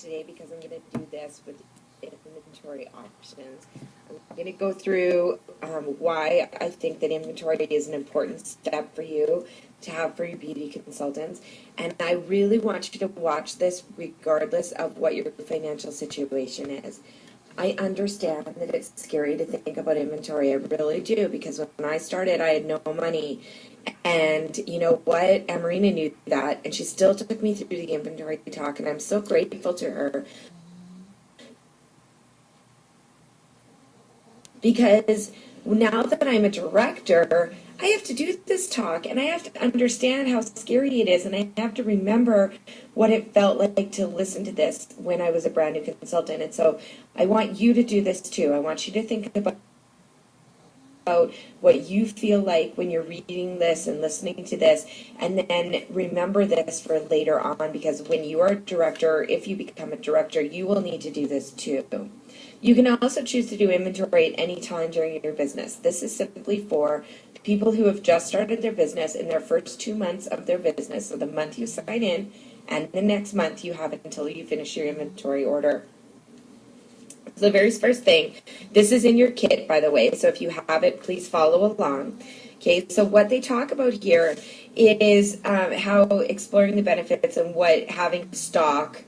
today because I'm going to do this with inventory options. I'm going to go through why I think that inventory is an important step for you to have for your beauty consultants. And I really want you to watch this regardless of what your financial situation is. I understand that it's scary to think about inventory. I really do, because when I started, I had no money. And you know what? Amarina knew that, and she still took me through the inventory talk, and I'm so grateful to her. Because now that I'm a director, I have to do this talk, and I have to understand how scary it is, and I have to remember what it felt like to listen to this when I was a brand new consultant. And so I want you to do this too. I want you to think about what you feel like when you're reading this and listening to this, and then remember this for later on, because when you are a director, if you become a director, you will need to do this too. You can also choose to do inventory at any time during your business. This is simply for people who have just started their business in their first 2 months of their business. So the month you sign in and the next month you have it until you finish your inventory order. So the very first thing, this is in your kit, by the way, so if you have it, please follow along. Okay, so what they talk about here is how exploring the benefits and what having stock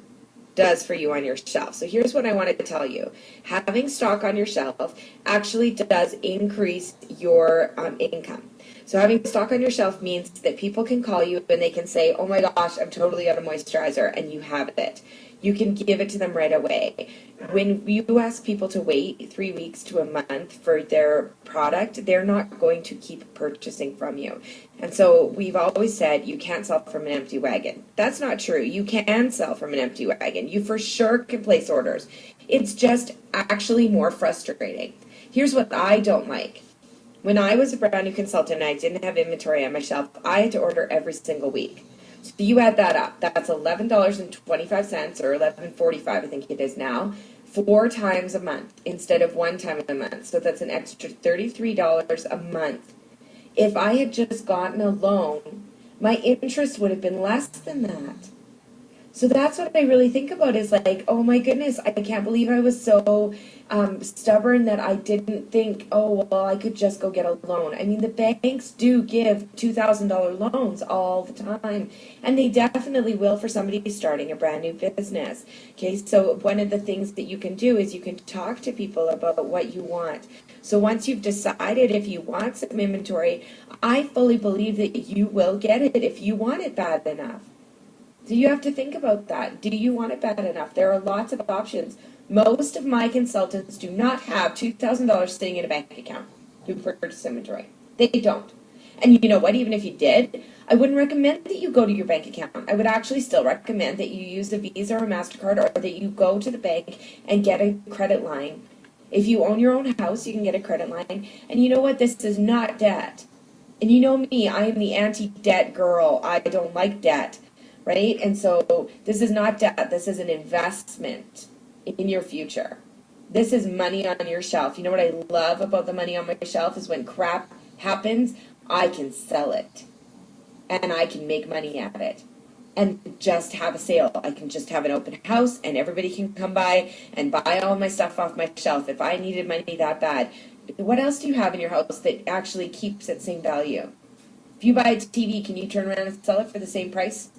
does for you on your shelf. So here's what I wanted to tell you. Having stock on your shelf actually does increase your income. So having stock on your shelf means that people can call you and they can say, oh my gosh, I'm totally out of moisturizer, and you have it. You can give it to them right away. When you ask people to wait 3 weeks to a month for their product, they're not going to keep purchasing from you. And so we've always said you can't sell from an empty wagon. That's not true. You can sell from an empty wagon. You for sure can place orders. It's just actually more frustrating. Here's what I don't like. When I was a brand new consultant and I didn't have inventory on my shelf, I had to order every single week. So you add that up. That's $11.25 or $11.45, I think it is now, 4 times a month instead of 1 time a month. So that's an extra $33 a month. If I had just gotten a loan, my interest would have been less than that. So that's what I really think about, is like, oh my goodness, I can't believe I was so stubborn that I didn't think, oh, well, I could just go get a loan. I mean, the banks do give $2,000 loans all the time, and they definitely will for somebody starting a brand new business. Okay, so one of the things that you can do is you can talk to people about what you want. So once you've decided if you want some inventory, I fully believe that you will get it if you want it bad enough. So you have to think about that. Do you want it bad enough? There are lots of options. Most of my consultants do not have $2,000 sitting in a bank account to purchase inventory. They don't. And you know what? Even if you did, I wouldn't recommend that you go to your bank account. I would actually still recommend that you use a Visa or a MasterCard, or that you go to the bank and get a credit line. If you own your own house, you can get a credit line. And you know what? This is not debt. And you know me, I am the anti-debt girl. I don't like debt. Right? And so this is not debt. This is an investment in your future. This is money on your shelf. You know what I love about the money on my shelf is when crap happens, I can sell it. And I can make money at it. And just have a sale. I can just have an open house and everybody can come by and buy all my stuff off my shelf if I needed money that bad. What else do you have in your house that actually keeps its same value? If you buy a TV, can you turn around and sell it for the same price?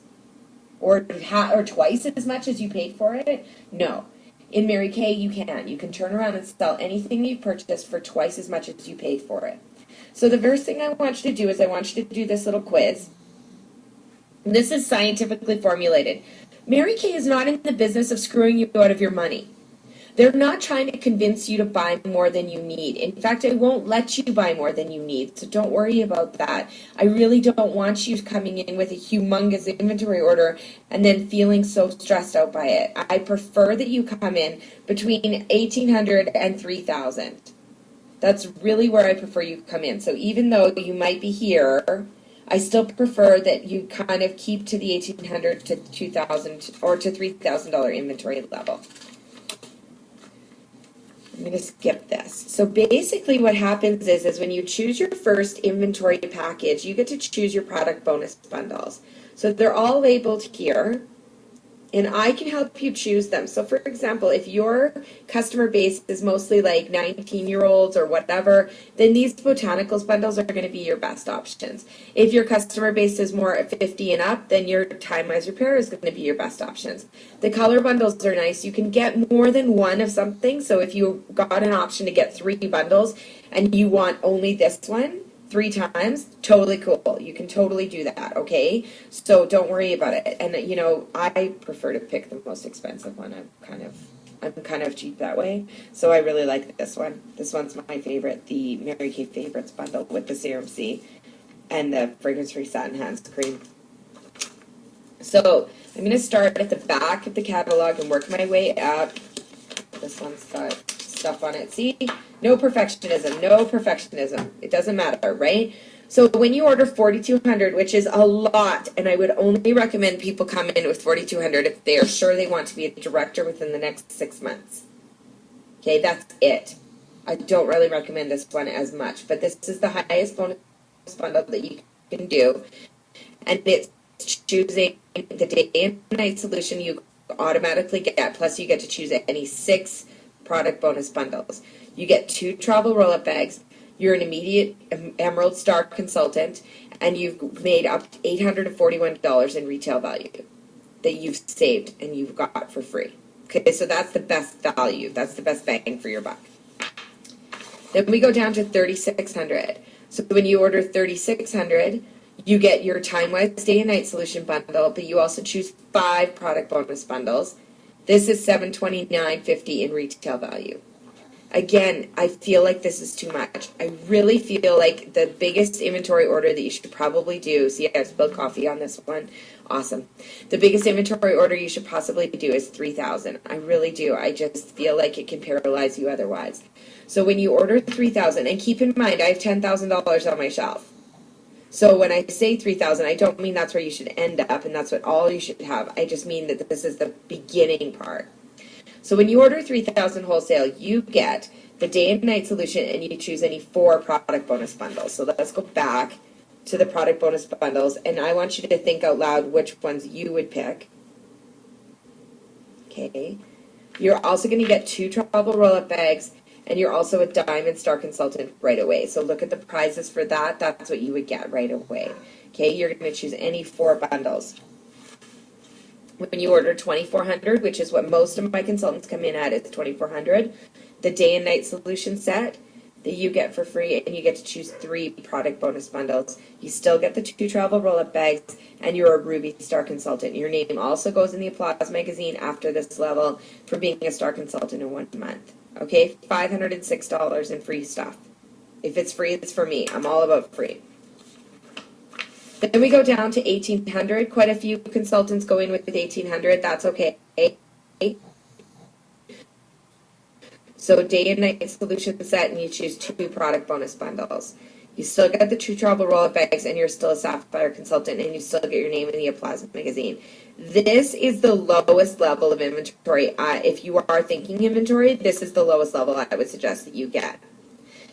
Or twice as much as you paid for it? No. In Mary Kay, you can. You can turn around and sell anything you purchased for twice as much as you paid for it. So the first thing I want you to do is I want you to do this little quiz. This is scientifically formulated. Mary Kay is not in the business of screwing you out of your money. They're not trying to convince you to buy more than you need. In fact, I won't let you buy more than you need, so don't worry about that. I really don't want you coming in with a humongous inventory order and then feeling so stressed out by it. I prefer that you come in between $1,800 and $3,000. That's really where I prefer you come in. So even though you might be here, I still prefer that you kind of keep to the $1,800 to $2,000 or to $3,000 inventory level. I'm going to skip this. So basically what happens is when you choose your first inventory package, you get to choose your product bonus bundles. So they're all labeled here and I can help you choose them. So for example, if your customer base is mostly like 19-year-olds or whatever, then these botanicals bundles are going to be your best options. If your customer base is more at 50 and up, then your Time-Wise Repair is going to be your best options. The color bundles are nice. You can get more than one of something. So if you got an option to get 3 bundles and you want only this one 3 times, totally cool. You can totally do that, okay? So don't worry about it. And you know, I prefer to pick the most expensive one. I'm kind of cheap that way. So I really like this one. This one's my favorite, the Mary Kay Favorites bundle with the Serum C and the fragrance-free satin hands cream. So I'm going to start at the back of the catalog and work my way up. This one's got stuff on it. See? No perfectionism. No perfectionism. It doesn't matter, right? So when you order 4,200, which is a lot, and I would only recommend people come in with 4,200 if they are sure they want to be a director within the next 6 months. Okay, that's it. I don't really recommend this one as much, but this is the highest bonus bundle that you can do. And it's choosing the day and night solution you automatically get, plus you get to choose any 6 product bonus bundles. You get 2 travel roll-up bags. You're an immediate Emerald Star consultant, and you've made up to $841 in retail value that you've saved and you've got for free. Okay, so that's the best value. That's the best bang for your buck. Then we go down to 3,600. So when you order 3,600, you get your Time-Wise Day and Night Solution bundle, but you also choose 5 product bonus bundles. This is $729.50 in retail value. Again, I feel like this is too much. I really feel like the biggest inventory order that you should probably do, see, I have spilled coffee on this one. Awesome. The biggest inventory order you should possibly do is 3,000. I really do. I just feel like it can paralyze you otherwise. So when you order 3,000, and keep in mind, I have $10,000 on my shelf. So when I say 3,000, I don't mean that's where you should end up, and that's what all you should have. I just mean that this is the beginning part. So when you order 3,000 wholesale, you get the day and night solution, and you choose any 4 product bonus bundles. So let's go back to the product bonus bundles, and I want you to think out loud which ones you would pick. Okay. You're also going to get 2 travel roll-up bags, and you're also a Diamond Star consultant right away. So look at the prizes for that. That's what you would get right away. Okay, you're going to choose any 4 bundles. When you order 2,400, which is what most of my consultants come in at, is 2,400, the day and night solution set that you get for free, and you get to choose 3 product bonus bundles. You still get the 2 travel roll-up bags, and you're a Ruby Star consultant. Your name also goes in the Applause magazine after this level for being a Star consultant in 1 month. Okay, $506 in free stuff. If it's free, it's for me. I'm all about free. Then we go down to 1,800. Quite a few consultants go in with 1,800. That's okay. So day and night solution set, and you choose 2 product bonus bundles. You still get the 2 travel roll-up bags, and you're still a Sapphire consultant, and you still get your name in the Applause magazine. This is the lowest level of inventory. If you are thinking inventory, this is the lowest level I would suggest that you get.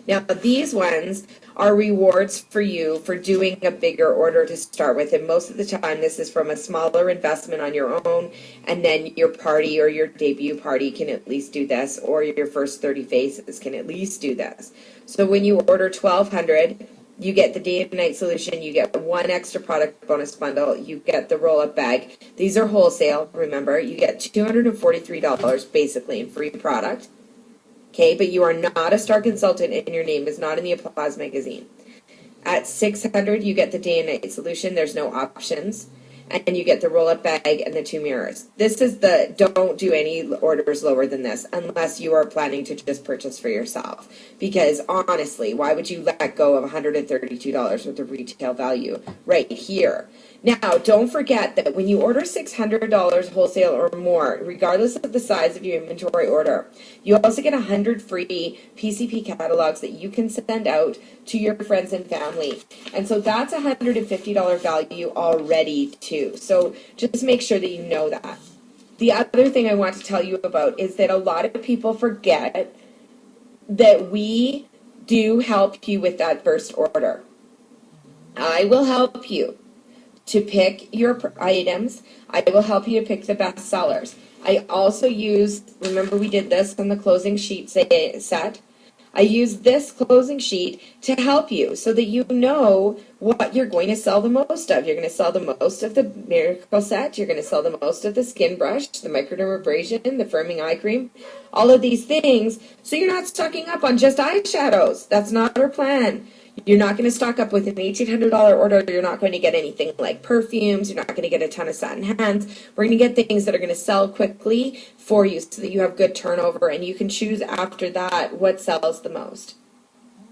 Now, these ones are rewards for you for doing a bigger order to start with, and most of the time this is from a smaller investment on your own, and then your party or your debut party can at least do this, or your first 30 faces can at least do this. So when you order 1,200, you get the day and night solution, you get 1 extra product bonus bundle, you get the roll-up bag. These are wholesale, remember. You get $243 basically in free product. Okay, but you are not a Star consultant, and your name is not in the Applause magazine. At 600, you get the day and night solution. There's no options. And you get the roll-up bag and the 2 mirrors. This is the, don't do any orders lower than this unless you are planning to just purchase for yourself. Because honestly, why would you let go of $132 worth of retail value right here? Now, don't forget that when you order $600 wholesale or more, regardless of the size of your inventory order, you also get 100 free PCP catalogs that you can send out to your friends and family. And so that's $150 value already too. So just make sure that you know that. The other thing I want to tell you about is that a lot of people forget that we do help you with that first order. I will help you. to pick your items. I will help you to pick the best sellers. I also use, remember we did this on the closing sheet set. I use this closing sheet to help you so that you know what you're going to sell the most of. You're going to sell the most of the Miracle Set. You're going to sell the most of the Skin Brush, the Microdermabrasion, the Firming Eye Cream, all of these things. So you're not stocking up on just eyeshadows. That's not our plan. You're not going to stock up with an $1,800 order. You're not going to get anything like perfumes. You're not going to get a ton of satin hands. We're going to get things that are going to sell quickly for you so that you have good turnover, and you can choose after that what sells the most.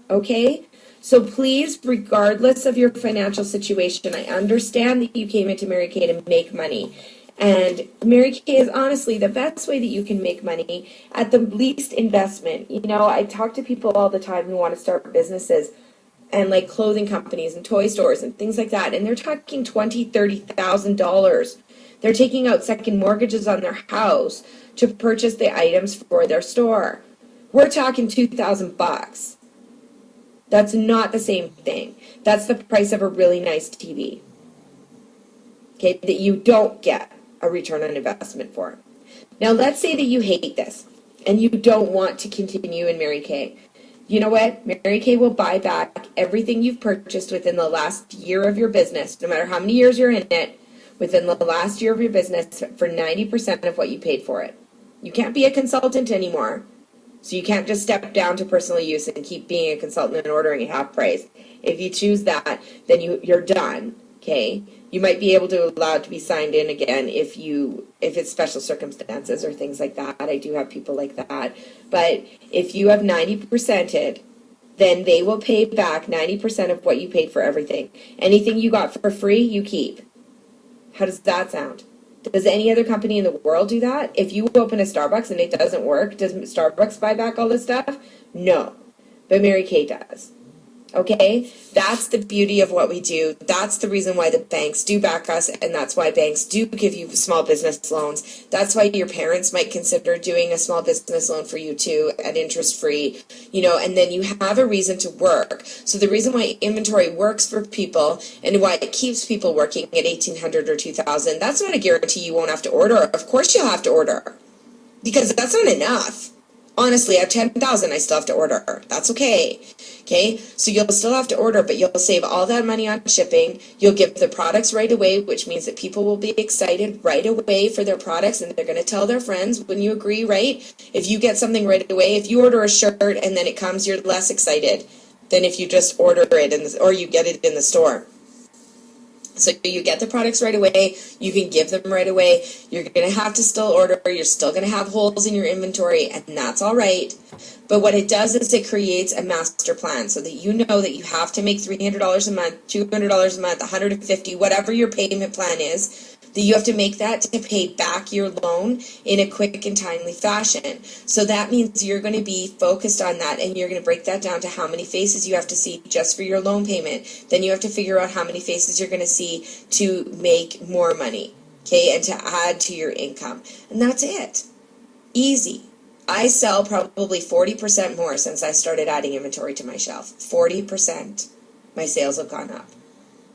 Okay? So please, regardless of your financial situation, I understand that you came into Mary Kay to make money. And Mary Kay is honestly the best way that you can make money at the least investment. You know, I talk to people all the time who want to start businesses and like clothing companies and toy stores and things like that. And they're talking $20,000, $30,000. They're taking out second mortgages on their house to purchase the items for their store. We're talking $2,000. That's not the same thing. That's the price of a really nice TV. Okay, that you don't get a return on investment for. Now let's say that you hate this and you don't want to continue in Mary Kay. You know what? Mary Kay will buy back everything you've purchased within the last year of your business, no matter how many years you're in it, within the last year of your business for 90% of what you paid for it. You can't be a consultant anymore, so you can't just step down to personal use and keep being a consultant and ordering at half price. If you choose that, then you're done, okay? You might be able to allow it to be signed in again if it's special circumstances or things like that. I do have people like that. But if you have 90%ed, then they will pay back 90% of what you paid for everything. Anything you got for free, you keep. How does that sound? Does any other company in the world do that? If you open a Starbucks and it doesn't work, does Starbucks buy back all this stuff? No. But Mary Kay does. Okay? That's the beauty of what we do. That's the reason why the banks do back us, and that's why banks do give you small business loans. That's why your parents might consider doing a small business loan for you too at interest free, and then you have a reason to work. So the reason why inventory works for people and why it keeps people working at $1,800 or $2,000, that's not a guarantee you won't have to order. Of course you'll have to order because that's not enough. Honestly, I have 10,000, I still have to order. That's okay. Okay, so you'll still have to order, but you'll save all that money on shipping. You'll give the products right away, which means that people will be excited right away for their products, and they're going to tell their friends when you agree, right? If you get something right away, if you order a shirt and then it comes, you're less excited than if you just order it or you get it in the store. So you get the products right away, you can give them right away, you're going to have to still order, you're still going to have holes in your inventory, and that's all right. But what it does is it creates a master plan so that you know that you have to make $300 a month, $200 a month, $150, whatever your payment plan is, that you have to make that to pay back your loan in a quick and timely fashion. So that means you're going to be focused on that, and you're going to break that down to how many faces you have to see just for your loan payment. Then you have to figure out how many faces you're going to see to make more money, okay, and to add to your income. And that's it. Easy. I sell probably 40% more since I started adding inventory to my shelf. 40%. My sales have gone up.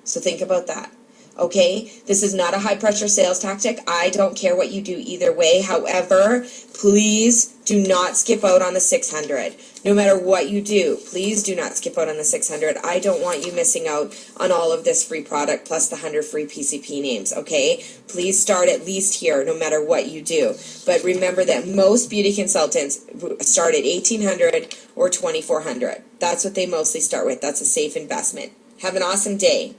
So think about that. Okay, this is not a high pressure sales tactic. I don't care what you do either way. However, please do not skip out on the 600. No matter what you do, please do not skip out on the 600. I don't want you missing out on all of this free product plus the 100 free PCP names, okay? Please start at least here no matter what you do. But remember that most beauty consultants start at $1,800 or $2,400. That's what they mostly start with. That's a safe investment. Have an awesome day.